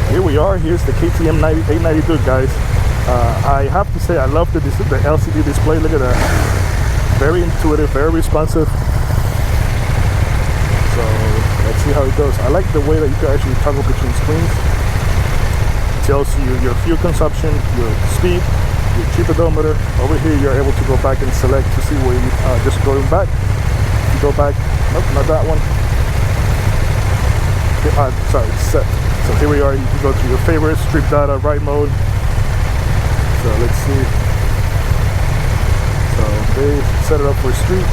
Here we are. Here's the KTM 892, guys. I have to say I love the LCD display. Look at that. Very intuitive, very responsive. So let's see how it goes. I like the way that you can actually toggle between screens. It tells you your fuel consumption, your speed, your trip odometer. Over here you're able to go back and select to see where you just going back. You go back, nope, not that one. Sorry, set. So here we are, you can go to your favorites, trip data, ride mode. So let's see. So they set it up for street.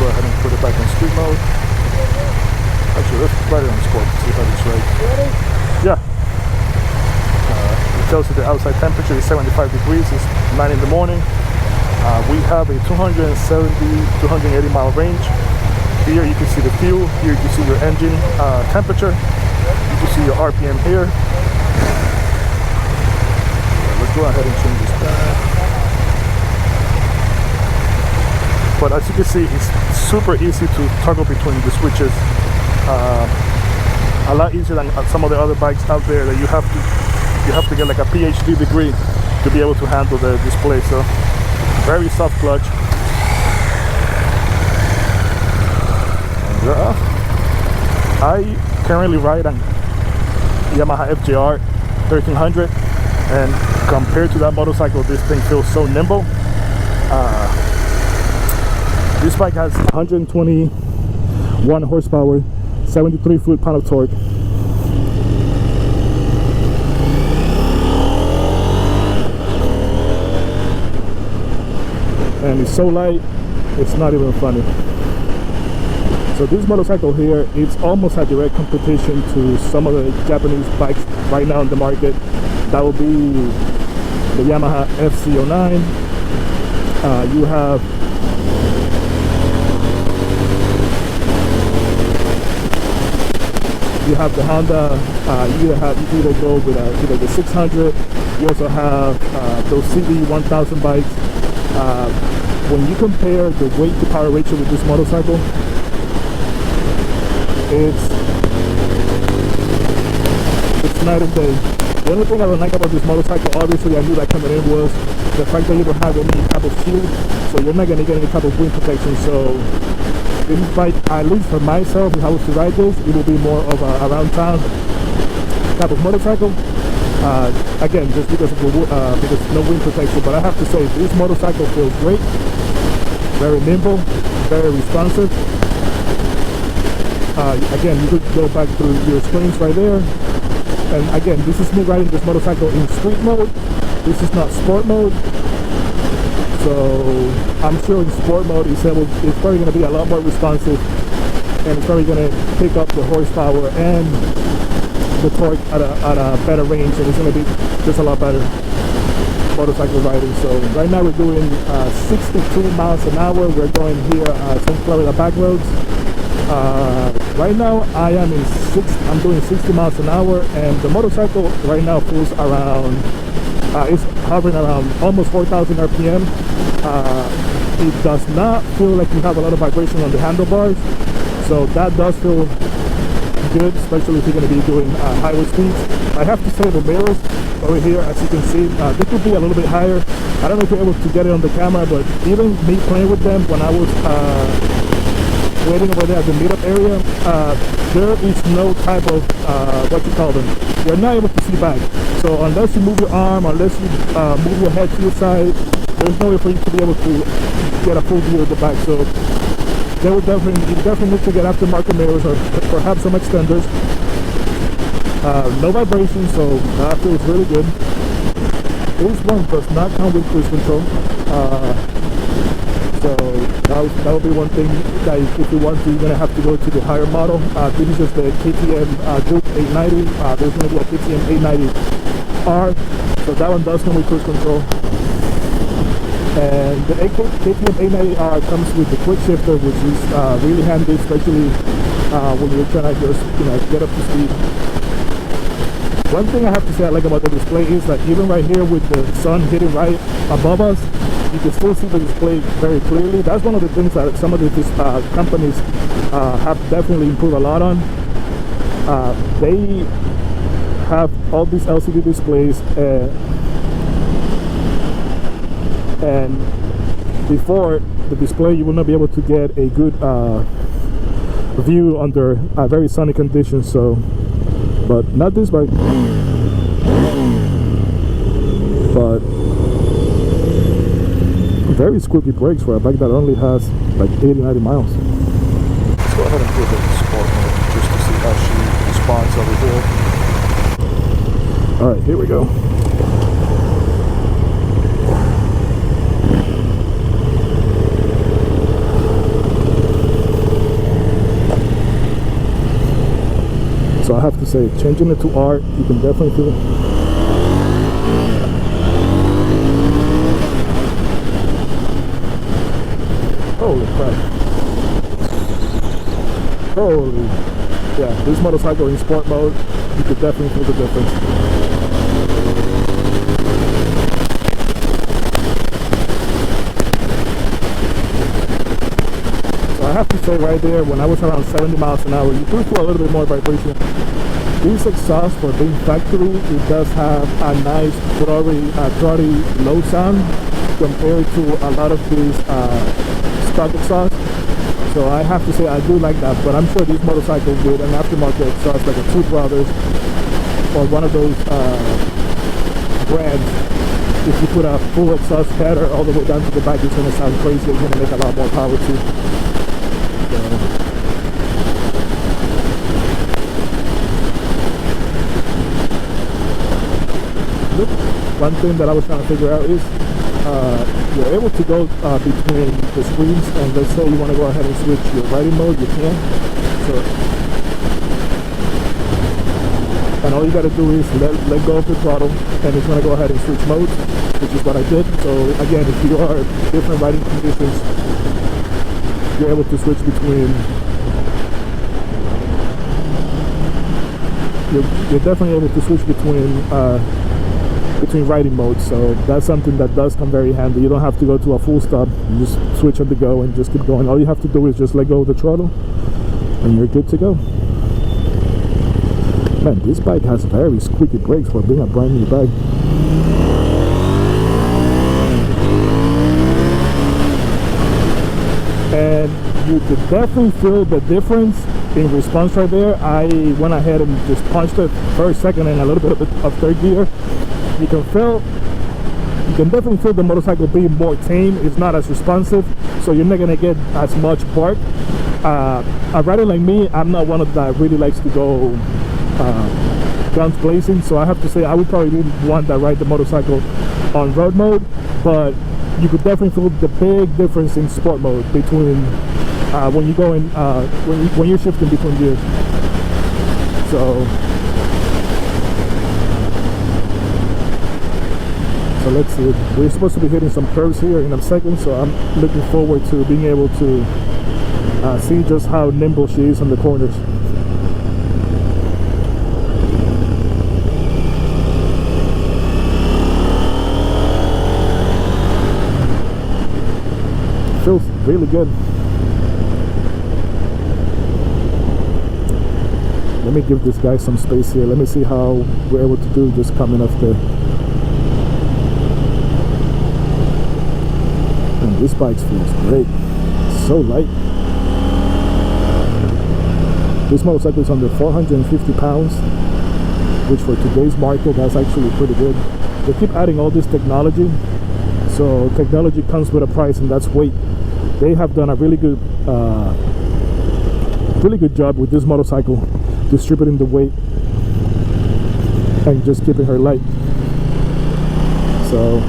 Go ahead and put it back in street mode. Actually, let's write it on sport to see if it's right. Ready? Yeah. It tells you the outside temperature is 75 degrees. It's 9 in the morning. We have a 270, 280 mile range. Here you can see the fuel. Here you can see your engine temperature. You can see your RPM here. Let's go ahead and change this back. But as you can see, it's super easy to toggle between the switches. A lot easier than some of the other bikes out there that you have to get like a PhD degree to be able to handle the display. So very soft clutch. I currently ride an Yamaha FJR 1300, and compared to that motorcycle, this thing feels so nimble. This bike has 121 horsepower, 73 foot-pound of torque. And it's so light, it's not even funny. So this motorcycle here, it's almost a direct competition to some of the Japanese bikes right now in the market. That will be the Yamaha FC09. You have the Honda. You either go with either the 600. You also have those CD 1000 bikes. When you compare the weight to power ratio with this motorcycle, it's night and day. The only thing I don't like about this motorcycle, obviously I knew that coming in, was the fact that you don't have any type of shield, so you're not going to get any type of wind protection. So this bike, at least for myself, if I was to ride this, it will be more of a around town type of motorcycle. Again, just because no wind protection. But I have to say, this motorcycle feels great, very nimble, very responsive. Again, you could go back through your screens right there. And again, this is me riding this motorcycle in street mode. This is not sport mode. So I'm sure in sport mode it's probably going to be a lot more responsive, and it's probably going to pick up the horsepower and the torque at a better range, and it's going to be just a lot better motorcycle riding. So right now we're doing 62 miles an hour. We're going here St. Florida back roads. Right now I'm doing 60 miles an hour, and the motorcycle right now feels around, it's hovering around almost 4,000 RPM. It does not feel like you have a lot of vibration on the handlebars, so that does feel good, especially if you're going to be doing highway speeds. I have to say the mirrors over here, as you can see, they could be a little bit higher. I don't know if you're able to get it on the camera, but even me playing with them when I was waiting over there at the meetup area, there is no type of what you call them, you're not able to see back. So unless you move your arm, unless you move your head to the side, there's no way for you to be able to get a full view of the back. So you definitely need to get aftermarket mirrors or perhaps some extenders. No vibration, so that feels really good. This one does not come with cruise control. So that would be one thing that if you want to, you're going to have to go to the higher model. This is just the KTM Duke 890. There's going to be a KTM 890R. So that one does come with cruise control. And the KTM 890R comes with the quick shifter, which is really handy, especially when you're trying to just get up to speed. One thing I have to say I like about the display is that even right here with the sun hitting right above us, you can still see the display very clearly. That's one of the things that some of these companies have definitely improved a lot on. They have all these LCD displays, and before the display you will not be able to get a good view under very sunny conditions. So, but not this bike, but very squeaky brakes for a bike that only has like 80-90 miles. Let's go ahead and give it sport mode just to see how she responds over here. Alright, here we go. So I have to say, changing it to R, you can definitely feel it. Holy crap. Holy. Yeah, this motorcycle in sport mode, you could definitely feel the difference. So I have to say right there, when I was around 70 miles an hour, you do feel a little bit more vibration. This exhaust, for being factory, it does have a nice throaty low sound compared to a lot of these stock exhaust. So I have to say I do like that, but I'm sure these motorcycles with an aftermarket exhaust like a Two Brothers or one of those brands, if you put a full exhaust header all the way down to the back, it's going to sound crazy. It's going to make a lot more power too. So, one thing that I was trying to figure out is you're able to go between the screens, and let's say you want to go ahead and switch your riding mode, you can. So, and all you got to do is let go of the throttle, and it's going to go ahead and switch modes, which is what I did. So again, if you are different riding conditions, you're able to switch between. You're definitely able to switch between riding modes, so that's something that does come very handy. You don't have to go to a full stop, you just switch on the go and just keep going. All you have to do is just let go of the throttle and you're good to go. Man, this bike has very squeaky brakes for being a brand new bike. And you could definitely feel the difference in response right there. I went ahead and just punched it first, second, and a little bit of third gear. You can definitely feel the motorcycle being more tame. It's not as responsive, so you're not gonna get as much bark. A rider like me, I'm not one of that really likes to go guns blazing, so I have to say I would probably be one that ride the motorcycle on road mode, but you could definitely feel the big difference in sport mode between when you go in when you're shifting between gears. So let's see, we're supposed to be hitting some curves here in a second, so I'm looking forward to being able to see just how nimble she is on the corners. Feels really good. Let me give this guy some space here. Let me see how we're able to do just coming off the. And this bike feels great. It's so light. This motorcycle is under 450 pounds, which for today's market, that's actually pretty good. They keep adding all this technology, so technology comes with a price, and that's weight. They have done a really good job with this motorcycle, distributing the weight and just keeping her light. So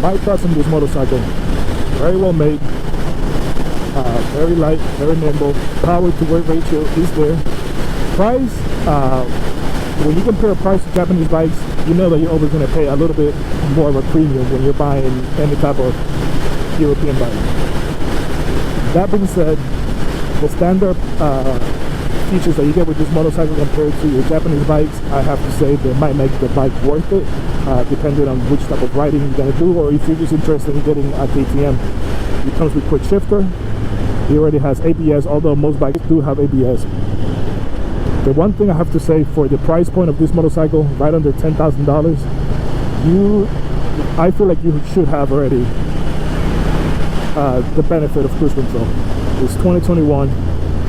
my thoughts on this motorcycle: very well made, very light, very nimble. Power to weight ratio is there. Price, when you compare price to Japanese bikes, you know that you're always going to pay a little bit more of a premium when you're buying any type of European bike. That being said, the standard features that you get with this motorcycle compared to your Japanese bikes, I have to say they might make the bike worth it, depending on which type of riding you're going to do, or if you're just interested in getting a KTM. It comes with quick shifter. It already has ABS, although most bikes do have ABS. The one thing I have to say, for the price point of this motorcycle, right under $10,000, I feel like you should have already the benefit of cruise control. It's 2021.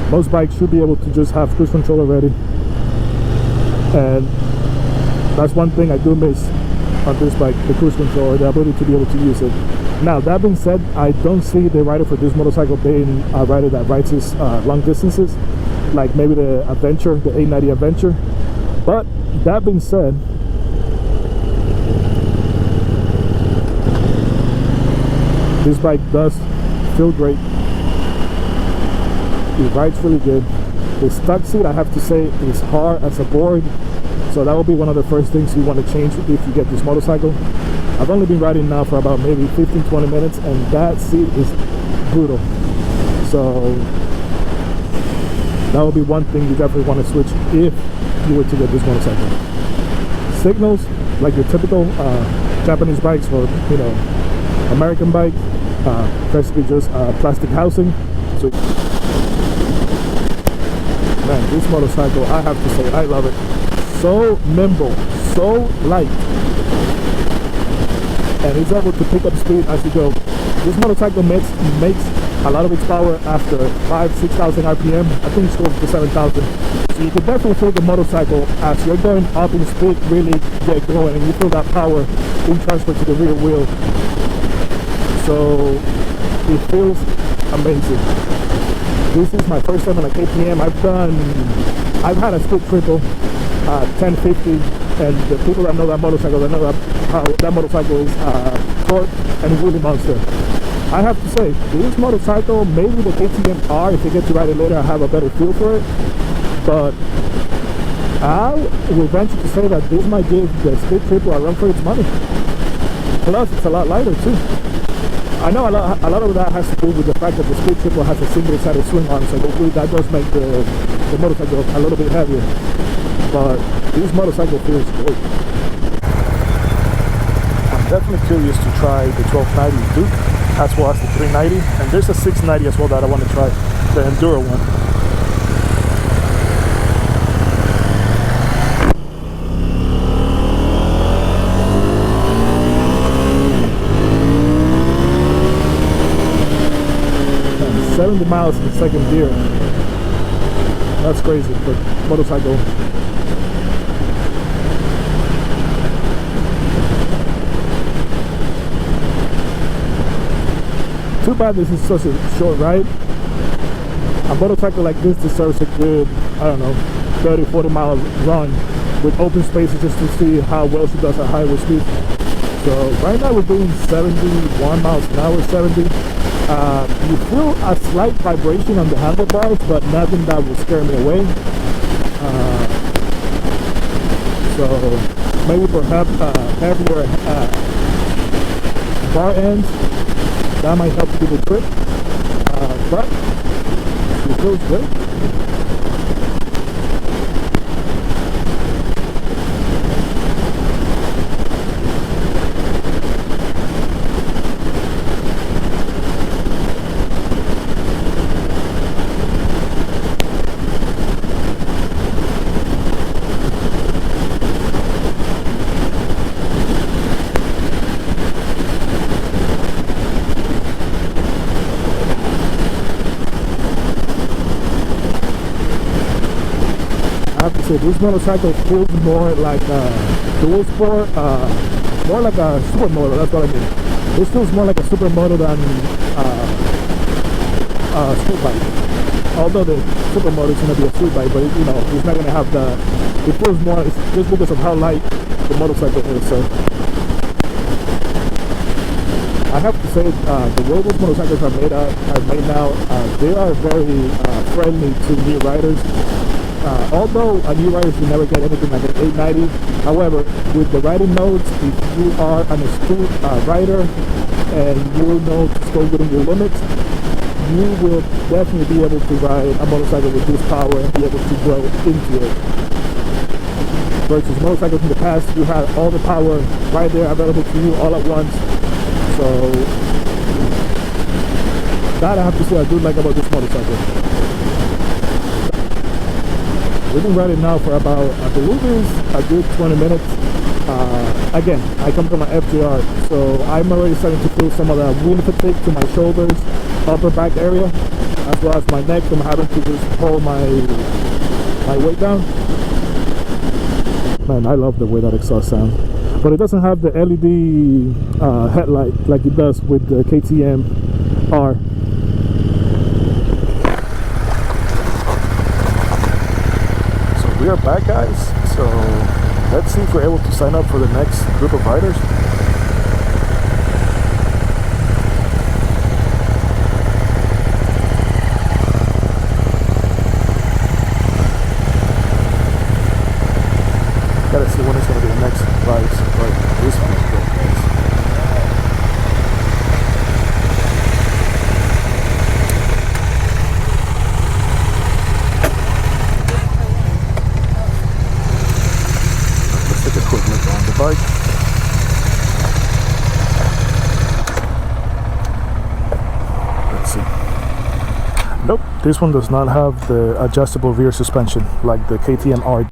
Most bikes should be able to just have cruise control already, and that's one thing I do miss on this bike, the cruise control, or the ability to be able to use it. Now, that being said, I don't see the rider for this motorcycle being a rider that rides this long distances, like maybe the Adventure, the 890 Adventure. But that being said, this bike does feel great. It rides really good. The stock seat, I have to say, is hard as a board, so that will be one of the first things you want to change if you get this motorcycle. I've only been riding now for about maybe 15-20 minutes, and that seat is brutal. So that will be one thing you definitely want to switch if you were to get this motorcycle. Signals, like your typical Japanese bikes or American bike, basically just plastic housing. So man, this motorcycle, I have to say, I love it. So nimble, so light, and it's able to pick up speed as you go. This motorcycle makes a lot of its power after 5,000-6,000 RPM. I think it's close to 7,000. So you can definitely feel the motorcycle as you're going up in speed really get going, and you feel that power being transferred to the rear wheel. So it feels amazing. This is my first time on a KTM. I've had a split triple 1050, and the people that know that motorcycle, they know how that motorcycle is torque and really monster. I have to say, this motorcycle, maybe the KTM R, if you get to ride it later, I have a better feel for it. But I will venture to say that this might give the split triple a run for its money. Plus, it's a lot lighter too. I know a lot of that has to do with the fact that the split triple has a single-sided swing arm, so hopefully that does make the motorcycle a little bit heavier. But this motorcycle feels great. I'm definitely curious to try the 1290 Duke as well as the 390, and there's a 690 as well that I want to try, the Enduro one. And 70 miles in second gear. That's crazy for motorcycle. Too bad this is such a short ride. A motorcycle like this deserves a good, I don't know, 30-40 mile run with open spaces just to see how well she does at highway speed. So right now we're doing 71 miles an hour, 70. You feel a slight vibration on the handlebars, but nothing that will scare me away. So maybe perhaps heavier bar ends, that might help you do the trick. But it feels great. So this motorcycle feels more like a dual sport, more like a supermoto, that's what I mean. This feels more like a supermoto than a street bike. Although the supermoto is going to be a street bike, but it's not going to have the, it feels more, it's just because of how light the motorcycle is. So I have to say, the way these motorcycles are made now, they are very friendly to new riders. Although a new rider should never get anything like an 890, however, with the riding modes, if you are an astute rider and you know to stay within your limits, you will definitely be able to ride a motorcycle with this power and be able to grow into it. Versus motorcycles in the past, you had all the power right there available to you all at once. So that I have to say I do like about this motorcycle. We've been riding now for about, I believe it's a good 20 minutes. Again, I come from an FJR, so I'm already starting to feel some of that wheel fatigue to my shoulders, upper back area, as well as my neck from having to just hold my weight down. Man, I love the way that exhaust sounds. But it doesn't have the LED headlight like it does with the KTM R. So we are back, guys. So let's see if we're able to sign up for the next group of riders. Gotta see when it's gonna be the next ride, but this one is good, guys. Let's take a quick look on the bike. Let's see. Nope, this one does not have the adjustable rear suspension like the KTM R.